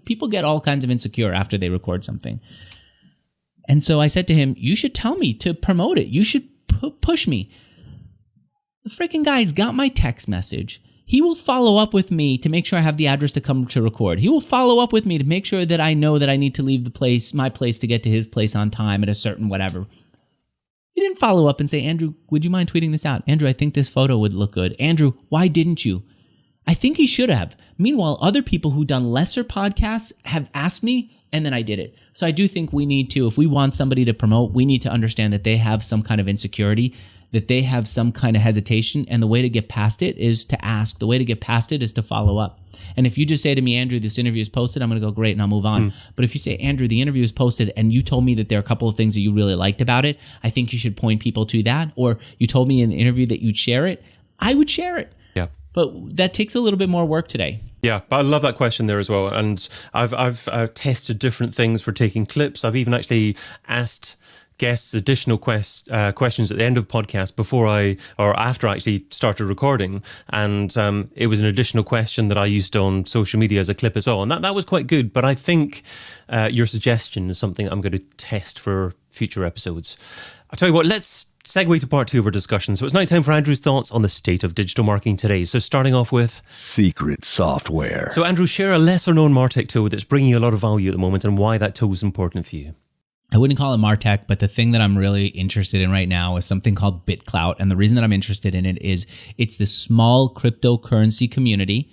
People get all kinds of insecure after they record something. And so I said to him, you should tell me to promote it. You should push me. The freaking guy's got my text message. He will follow up with me to make sure I have the address to come to record. He will follow up with me to make sure that I know that I need to leave my place to get to his place on time at a certain whatever. He didn't follow up and say, Andrew, would you mind tweeting this out? Andrew, I think this photo would look good. Andrew, why didn't you? I think he should have. Meanwhile, other people who've done lesser podcasts have asked me, and then I did it. So I do think we need to, if we want somebody to promote, we need to understand that they have some kind of insecurity, that they have some kind of hesitation, and the way to get past it is to ask. The way to get past it is to follow up. And if you just say to me, Andrew, this interview is posted, I'm going to go, great, and I'll move on. But if you say, Andrew, the interview is posted, and you told me that there are a couple of things that you really liked about it, I think you should point people to that. Or you told me in the interview that you'd share it, I would share it. Yeah. But that takes a little bit more work today. Yeah, but I love that question there as well. And I've tested different things for taking clips. I've even actually asked guests additional questions at the end of podcast after I actually started recording, and it was an additional question that I used on social media as a clip as well, and that was quite good. But I think your suggestion is something I'm going to test for future episodes. I'll tell you what, let's segue to part 2 of our discussion. So it's now time for Andrew's thoughts on the state of digital marketing today. So starting off with secret software. So Andrew, share a lesser known MarTech tool that's bringing you a lot of value at the moment and why that tool is important for you. I wouldn't call it MarTech, but the thing that I'm really interested in right now is something called BitClout. And the reason that I'm interested in it is it's this small cryptocurrency community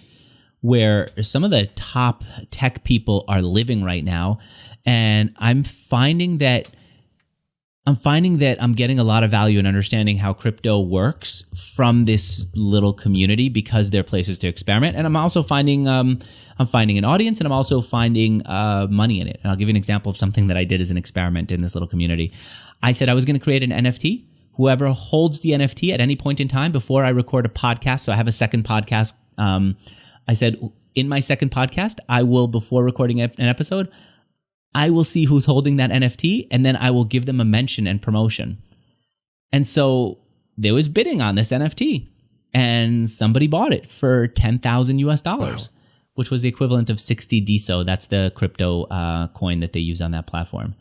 where some of the top tech people are living right now. And I'm finding that I'm getting a lot of value in understanding how crypto works from this little community, because they're places to experiment. And I'm also finding an audience, and I'm also finding money in it. And I'll give you an example of something that I did as an experiment in this little community. I said I was going to create an NFT. Whoever holds the NFT at any point in time before I record a podcast, so I have a second podcast. I said in my second podcast, I will, before recording an episode, I will see who's holding that NFT, and then I will give them a mention and promotion. And so there was bidding on this NFT, and somebody bought it for $10,000 US, which was the equivalent of 60 DSO. That's the crypto coin that they use on that platform.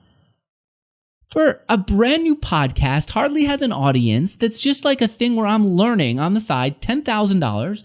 For a brand new podcast, hardly has an audience, that's just like a thing where I'm learning on the side, $10,000.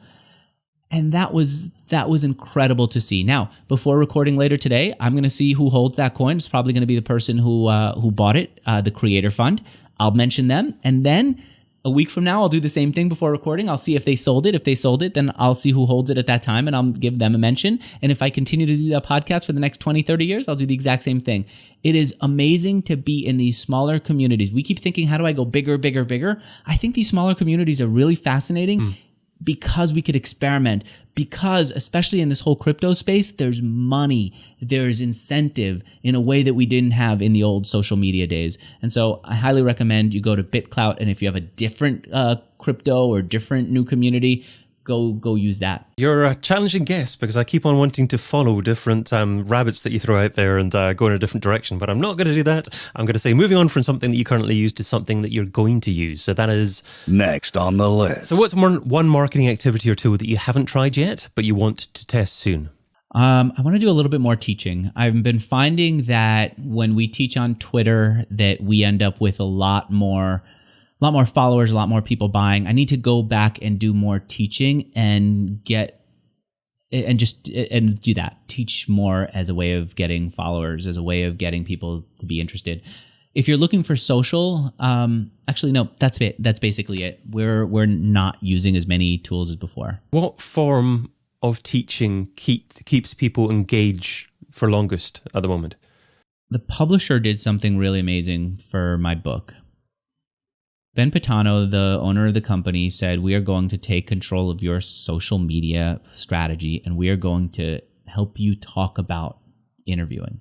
And that was incredible to see. Now, before recording later today, I'm going to see who holds that coin. It's probably going to be the person who bought it, the Creator Fund. I'll mention them, and then a week from now, I'll do the same thing before recording. I'll see if they sold it. If they sold it, then I'll see who holds it at that time, and I'll give them a mention. And if I continue to do that podcast for the next 20, 30 years, I'll do the exact same thing. It is amazing to be in these smaller communities. We keep thinking, how do I go bigger, bigger, bigger? I think these smaller communities are really fascinating because we could experiment, because especially in this whole crypto space, there's money, there's incentive in a way that we didn't have in the old social media days. And so I highly recommend you go to BitClout, and if you have a different crypto or different new community, go use that. You're a challenging guest because I keep on wanting to follow different rabbits that you throw out there and go in a different direction, but I'm not going to do that. I'm going to say moving on from something that you currently use to something that you're going to use. So that is... Next on the list. So what's one marketing activity or tool that you haven't tried yet, but you want to test soon? I want to do a little bit more teaching. I've been finding that when we teach on Twitter that we end up with a lot more followers, a lot more people buying. I need to go back and do more teaching and do that. Teach more as a way of getting followers, as a way of getting people to be interested. If you're looking for social, actually, no, that's it. That's basically it. We're not using as many tools as before. What form of teaching keeps people engaged for longest at the moment? The publisher did something really amazing for my book. Ben Pitano, the owner of the company, said, we are going to take control of your social media strategy and we are going to help you talk about interviewing.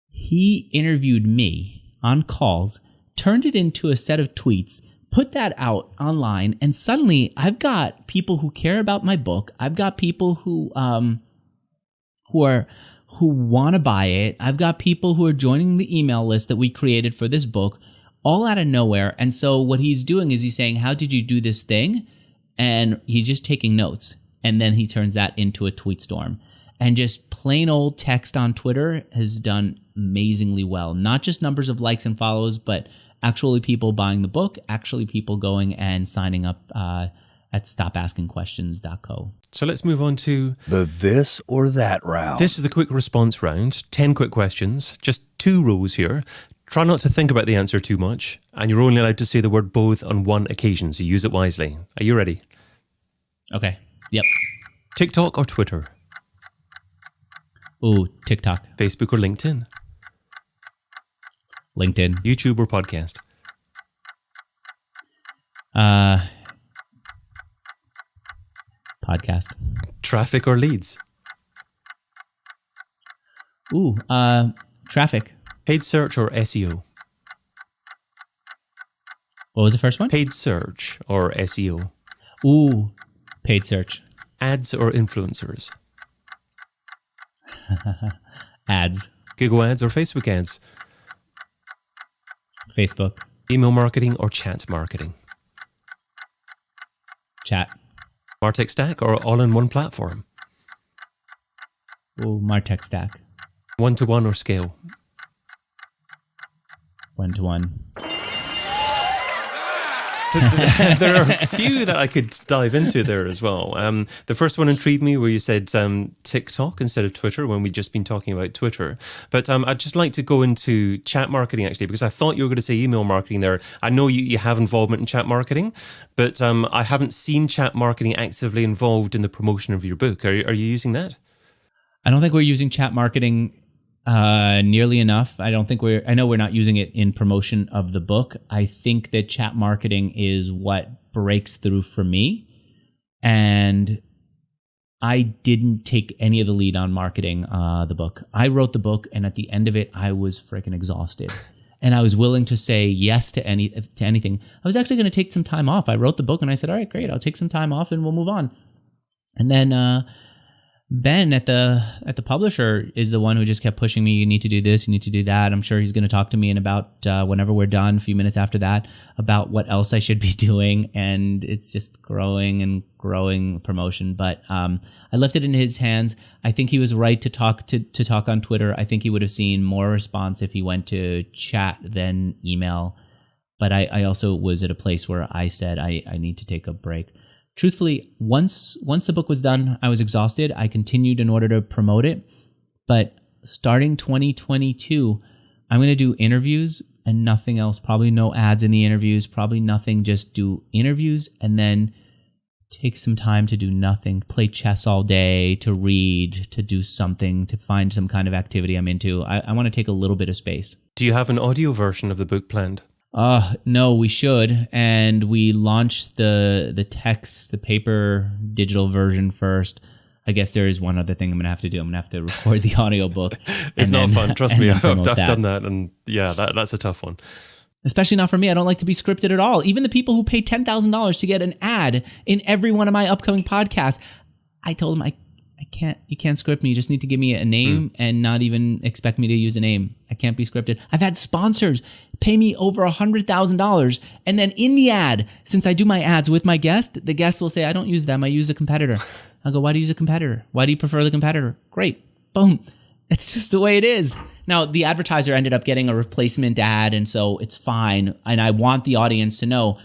He interviewed me on calls, turned it into a set of tweets, put that out online, and suddenly I've got people who care about my book. I've got people who want to buy it. I've got people who are joining the email list that we created for this book, all out of nowhere. And so what he's doing is he's saying, how did you do this thing? And he's just taking notes. And then he turns that into a tweet storm. And just plain old text on Twitter has done amazingly well. Not just numbers of likes and follows, but actually people buying the book, actually people going and signing up at stopaskingquestions.co. So let's move on to the this or that round. This is the quick response round. 10 quick questions, just 2 rules here. Try not to think about the answer too much, and you're only allowed to say the word both on one occasion, so use it wisely. Are you ready? Okay. Yep. TikTok or Twitter? Ooh, TikTok. Facebook or LinkedIn? LinkedIn. YouTube or podcast? Podcast. Traffic or leads? Ooh, traffic. Paid search or SEO? What was the first one? Paid search or SEO? Ooh, paid search. Ads or influencers? Ads. Google ads or Facebook ads? Facebook. Email marketing or chat marketing? Chat. MarTech stack or all-in-one platform? Ooh, MarTech stack. One-to-one or scale? One-to-one. There are a few that I could dive into there as well. The first one intrigued me where you said TikTok instead of Twitter when we'd just been talking about Twitter. But I'd just like to go into chat marketing actually, because I thought you were going to say email marketing there. I know you have involvement in chat marketing, but I haven't seen chat marketing actively involved in the promotion of your book. Are you using that? I don't think we're using chat marketing nearly enough. I know we're not using it in promotion of the book. I think that chat marketing is what breaks through for me. And I didn't take any of the lead on marketing the book. I wrote the book, and at the end of it, I was freaking exhausted. And I was willing to say yes to anything. I was actually going to take some time off. I wrote the book, and I said, all right, great. I'll take some time off, and we'll move on. And then Ben at the publisher is the one who just kept pushing me. You need to do this. You need to do that. I'm sure he's going to talk to me in about whenever we're done, a few minutes after that, about what else I should be doing. And it's just growing and growing promotion. But I left it in his hands. I think he was right to talk on Twitter. I think he would have seen more response if he went to chat than email. But I also was at a place where I said I need to take a break. Truthfully, once the book was done, I was exhausted. I continued in order to promote it. But starting 2022, I'm going to do interviews and nothing else. Probably no ads in the interviews, probably nothing. Just do interviews and then take some time to do nothing. Play chess all day, to read, to do something, to find some kind of activity I'm into. I want to take a little bit of space. Do you have an audio version of the book planned? No, we should. And we launched the text, the paper digital version first. I guess there is one other thing I'm going to have to do. I'm going to have to record the audiobook. It's not fun. Trust me. I've promote done that. And yeah, that's a tough one. Especially not for me. I don't like to be scripted at all. Even the people who pay $10,000 to get an ad in every one of my upcoming podcasts, I told them you can't script me. You just need to give me a name and not even expect me to use a name. I can't be scripted. I've had sponsors pay me over $100,000. And then in the ad, since I do my ads with my guest, the guest will say, I don't use them. I use a competitor. I'll go, why do you use a competitor? Why do you prefer the competitor? Great. Boom. It's just the way it is. Now, the advertiser ended up getting a replacement ad, and so it's fine. And I want the audience to know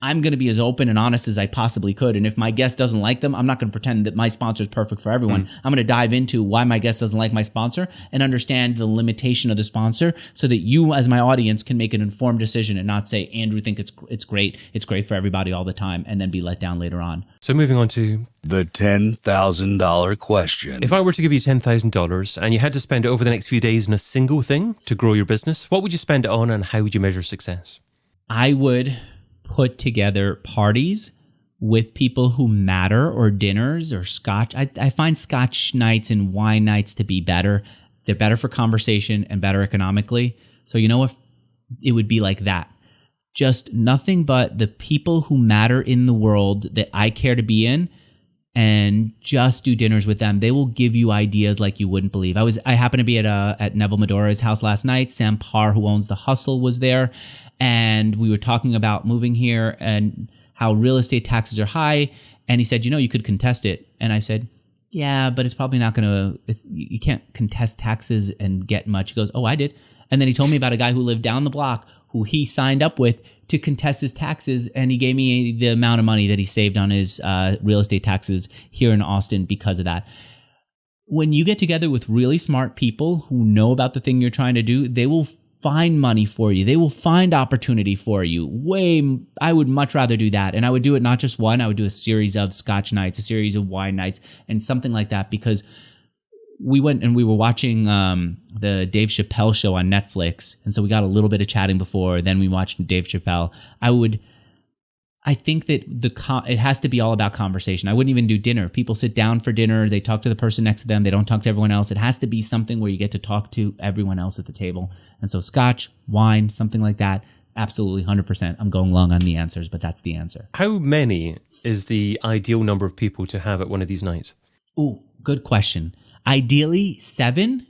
I'm going to be as open and honest as I possibly could. And if my guest doesn't like them, I'm not going to pretend that my sponsor is perfect for everyone. I'm going to dive into why my guest doesn't like my sponsor and understand the limitation of the sponsor so that you, as my audience, can make an informed decision and not say, Andrew, think it's great for everybody all the time, and then be let down later on. So moving on to The $10,000 question. if I were to give you $10,000 and you had to spend it over the next few days on a single thing to grow your business, what would you spend it on and how would you measure success? I would put together parties with people who matter, or dinners or scotch. I find scotch nights and wine nights to be better. They're better for conversation and better economically. So you know what? It would be like that. Just nothing but the people who matter in the world that I care to be in, and just do dinners with them. They will give you ideas like you wouldn't believe. I happened to be at Neville Medora's house last night. Sam Parr, who owns The Hustle, was there, and we were talking about moving here and how real estate taxes are high. And he said, you could contest it. And I said, yeah, but it's probably not going to, you can't contest taxes and get much. He goes, oh, I did. And then he told me about a guy who lived down the block who he signed up with to contest his taxes, and he gave me the amount of money that he saved on his real estate taxes here in Austin because of that. When you get together with really smart people who know about the thing you're trying to do, they will find money for you. They will find opportunity for you. I would much rather do that. And I would do it not just one, I would do a series of scotch nights, a series of wine nights, and something like that, because we went and we were watching the Dave Chappelle show on Netflix. And so we got a little bit of chatting before, then we watched Dave Chappelle. I think that it has to be all about conversation. I wouldn't even do dinner. People sit down for dinner. They talk to the person next to them. They don't talk to everyone else. It has to be something where you get to talk to everyone else at the table. And so scotch, wine, something like that. Absolutely, 100%. I'm going long on the answers, but that's the answer. How many is the ideal number of people to have at one of these nights? Ooh, good question. Ideally, 7.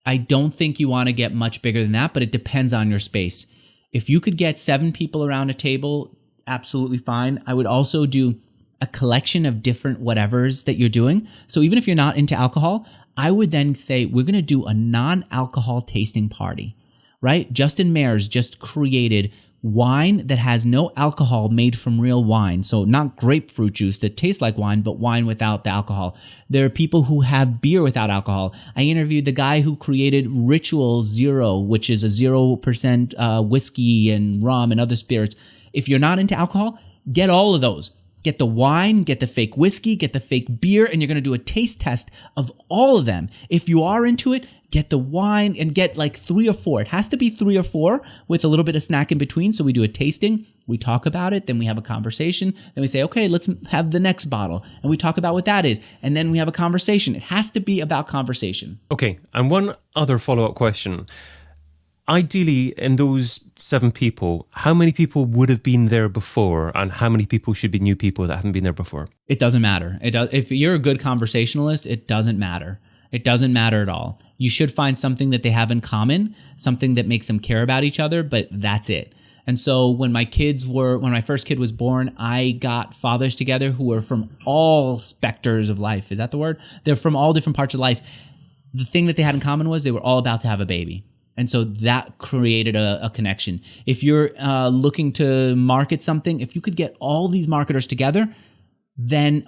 I don't think you want to get much bigger than that, but it depends on your space. If you could get 7 people around a table, absolutely fine. I would also do a collection of different whatevers that you're doing. So even if you're not into alcohol, I would then say we're going to do a non-alcohol tasting party, right? Justin Mayers just created wine that has no alcohol made from real wine. So not grapefruit juice that tastes like wine, but wine without the alcohol. There are people who have beer without alcohol. I interviewed the guy who created Ritual Zero, which is a 0% whiskey and rum and other spirits. If you're not into alcohol, get all of those. Get the wine, get the fake whiskey, get the fake beer, and you're going to do a taste test of all of them. If you are into it, get the wine and get like 3 or 4. It has to be 3 or 4 with a little bit of snack in between. So we do a tasting, we talk about it, then we have a conversation, then we say, okay, let's have the next bottle. And we talk about what that is. And then we have a conversation. It has to be about conversation. Okay. And one other follow-up question. Ideally, in those 7 people, how many people would have been there before and how many people should be new people that haven't been there before? It doesn't matter. If you're a good conversationalist, it doesn't matter. It doesn't matter at all. You should find something that they have in common, something that makes them care about each other, but that's it. And so when my first kid was born, I got fathers together who were from all specters of life. Is that the word? They're from all different parts of life. The thing that they had in common was they were all about to have a baby. And so that created a connection. If you're looking to market something, if you could get all these marketers together, then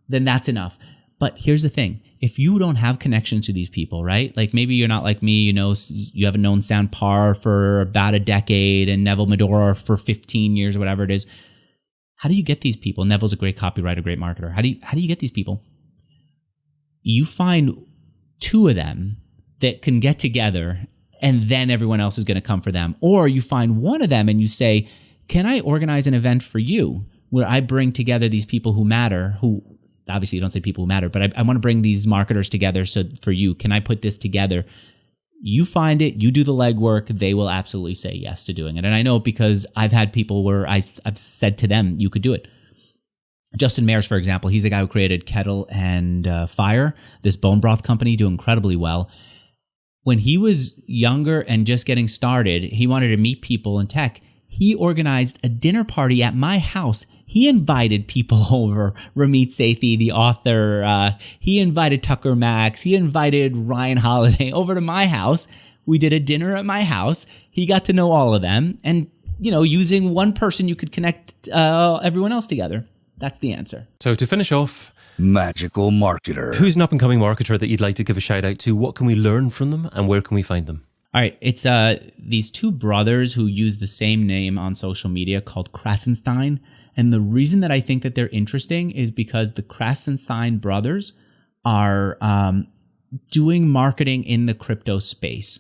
that's enough. But here's the thing. If you don't have connections to these people, right? Like maybe you're not like me, you haven't known Sam Parr for about a decade and Neville Medora for 15 years or whatever it is. How do you get these people? Neville's a great copywriter, great marketer. How do you get these people? You find 2 of them that can get together and then everyone else is going to come for them. Or you find one of them and you say, can I organize an event for you where I bring together these people who matter, who obviously you don't say people who matter, but I want to bring these marketers together. So for you, can I put this together? You find it, you do the legwork, they will absolutely say yes to doing it. And I know because I've had people where I've said to them, you could do it. Justin Mayers, for example, he's the guy who created Kettle and Fire, this bone broth company, doing incredibly well. When he was younger and just getting started, he wanted to meet people in tech. He organized a dinner party at my house. He invited people over. Ramit Sethi, the author. He invited Tucker Max. He invited Ryan Holiday over to my house. We did a dinner at my house. He got to know all of them. And, using one person, you could connect everyone else together. That's the answer. So to finish off, magical marketer. who's an up-and-coming marketer that you'd like to give a shout out to? What can we learn from them and where can we find them? All right, it's these two brothers who use the same name on social media called Krasenstein. And the reason that I think that they're interesting is because the Krasenstein brothers are doing marketing in the crypto space.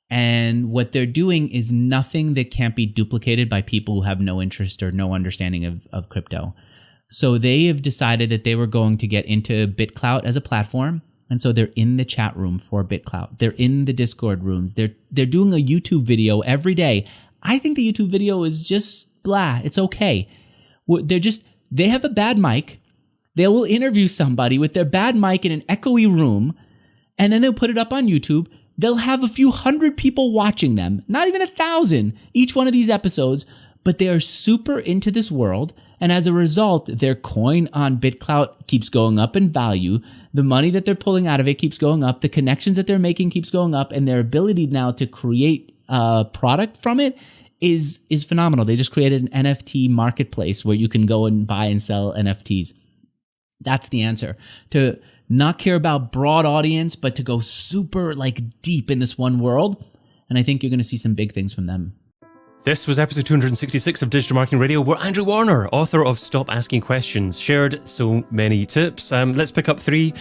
And what they're doing is nothing that can't be duplicated by people who have no interest or no understanding of crypto. So they have decided that they were going to get into BitClout as a platform. And so they're in the chat room for BitClout. They're in the Discord rooms. They're doing a YouTube video every day. I think the YouTube video is just blah. It's okay. They have a bad mic. They will interview somebody with their bad mic in an echoey room, and then they'll put it up on YouTube. They'll have a few hundred people watching them, not even 1,000, each one of these episodes, but they are super into this world. And as a result, their coin on BitClout keeps going up in value. The money that they're pulling out of it keeps going up. The connections that they're making keeps going up. And their ability now to create a product from it is phenomenal. They just created an NFT marketplace where you can go and buy and sell NFTs. That's the answer. To not care about broad audience, but to go super deep in this one world. And I think you're going to see some big things from them. This was episode 266 of Digital Marketing Radio, where Andrew Warner, author of Stop Asking Questions, shared so many tips. Let's pick up 3.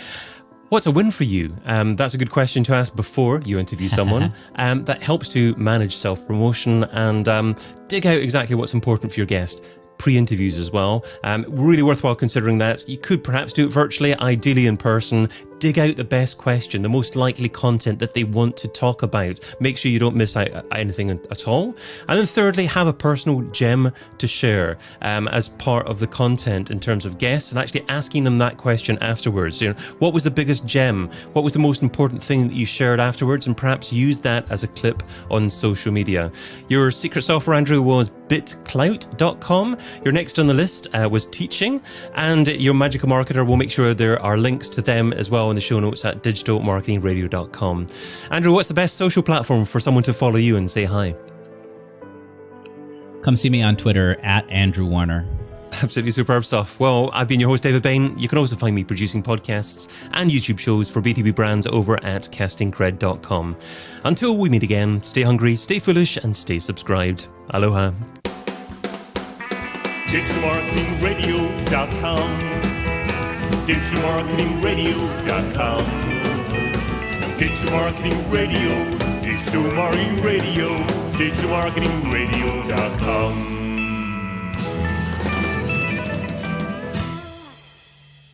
What's a win for you? That's a good question to ask before you interview someone. That helps to manage self-promotion and dig out exactly what's important for your guest. Pre-interviews as well. Really worthwhile considering that. You could perhaps do it virtually, ideally in person. Dig out the best question, the most likely content that they want to talk about. Make sure you don't miss out anything at all. And then thirdly, have a personal gem to share as part of the content in terms of guests, and actually asking them that question afterwards. What was the biggest gem? What was the most important thing that you shared afterwards? And perhaps use that as a clip on social media. Your secret software, Andrew, was bitclout.com. Your next on the list was teaching, and your magical marketer, will make sure there are links to them as well in the show notes at digitalmarketingradio.com. Andrew, what's the best social platform for someone to follow you and say hi? Come see me on Twitter at Andrew Warner. Absolutely superb stuff. Well, I've been your host, David Bain. You can also find me producing podcasts and YouTube shows for B2B brands over at castingcred.com. Until we meet again, stay hungry, stay foolish, and stay subscribed. Aloha. DigitalMarketingRadio.com. DigitalMarketingRadio.com. Digital Marketing Radio. Digital Marketing Radio. DigitalMarketingRadio.com.